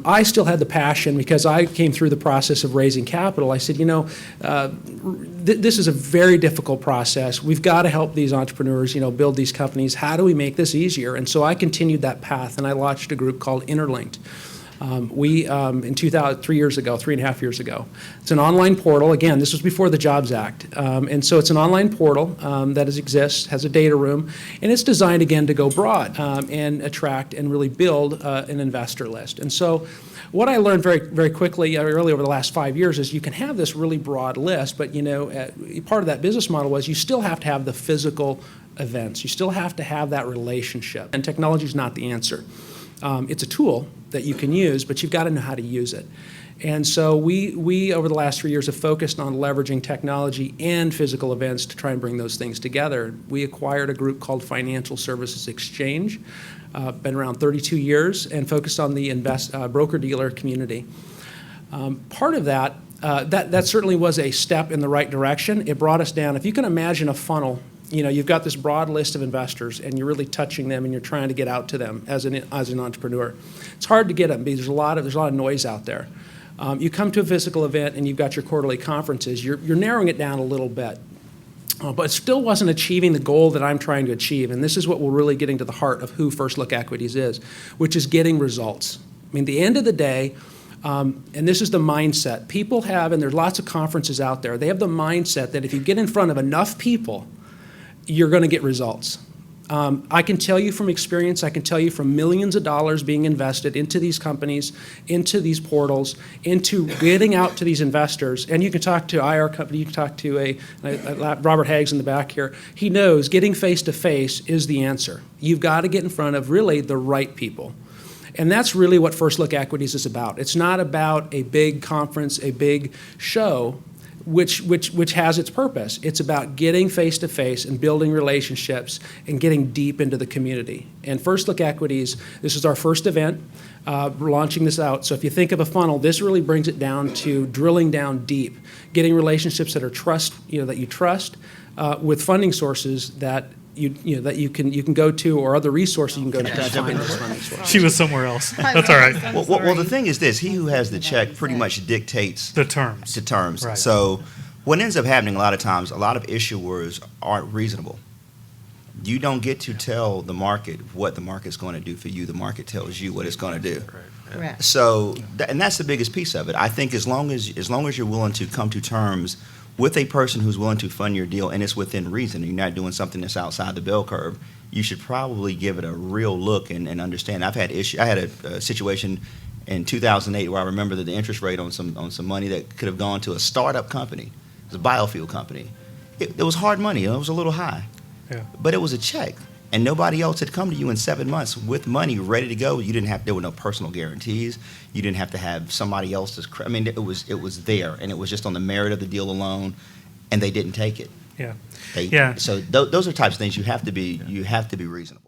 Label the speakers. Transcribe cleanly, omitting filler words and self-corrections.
Speaker 1: I still had the passion because I came through the process of raising capital. I said, this is a very difficult process. We've got to help these entrepreneurs, build these companies. How do we make this easier? And so I continued that path, and I launched a group called Interlinked. In 3.5 years ago. It's an online portal. Again, this was before the Jobs Act. And so it's an online portal that exists, has a data room, and it's designed, again, to go broad and attract and really build an investor list. And so what I learned very, very quickly, early over the last 5 years, is you can have this really broad list, but, part of that business model was you still have to have the physical events. You still have to have that relationship. And technology is not the answer. It's a tool that you can use, but you've got to know how to use it. And so we over the last 3 years have focused on leveraging technology and physical events to try and bring those things together. We acquired a group called Financial Services Exchange, been around 32 years, and focused on the broker-dealer community. Part of that certainly was a step in the right direction. It brought us down. If you can imagine a funnel, you've got this broad list of investors, and you're really touching them, and you're trying to get out to them as an entrepreneur. It's hard to get them because there's a lot of noise out there. You come to a physical event, and you've got your quarterly conferences. You're narrowing it down a little bit, but it still wasn't achieving the goal that I'm trying to achieve. And this is what we're really getting to the heart of who First Look Equities is, which is getting results. I mean, at the end of the day. And this is the mindset people have, and there's lots of conferences out there. They have the mindset that if you get in front of enough people, you're going to get results. I can tell you from experience, I can tell you from millions of dollars being invested into these companies, into these portals, into getting out to these investors. And you can talk to IR company, you can talk to Robert Hagg's in the back here. He knows getting face-to-face is the answer. You've got to get in front of really the right people. And that's really what First Look Equities is about. It's not about a big conference, a big show, which has its purpose. It's about getting face-to-face and building relationships and getting deep into the community. And First Look Equities, this is our first event. We're launching this out. So if you think of a funnel, this really brings it down to drilling down deep, getting relationships that you trust, with funding sources that that you can go to, or other resources you can go to find those funding sources.
Speaker 2: She was somewhere else. That's all right.
Speaker 3: Well, the thing is this: he who has the check pretty much dictates
Speaker 2: the terms.
Speaker 3: Right. So what ends up happening a lot of times, a lot of issuers aren't reasonable. You don't get to tell the market what the market's going to do for you. The market tells you what it's going to do.
Speaker 4: Correct.
Speaker 3: So, and that's the biggest piece of it. I think as long as you're willing to come to terms with a person who's willing to fund your deal, and it's within reason, and you're not doing something that's outside the bell curve, you should probably give it a real look and understand. I had a situation in 2008 where I remember that the interest rate on some money that could have gone to a startup company, it was a biofuel company. It was hard money. It was a little high, but it was a check. And nobody else had come to you in 7 months with money ready to go. There were no personal guarantees. You didn't have to have somebody else's. It was there, and it was just on the merit of the deal alone, and they didn't take it.
Speaker 2: Yeah.
Speaker 3: So those are types of things you have to be reasonable.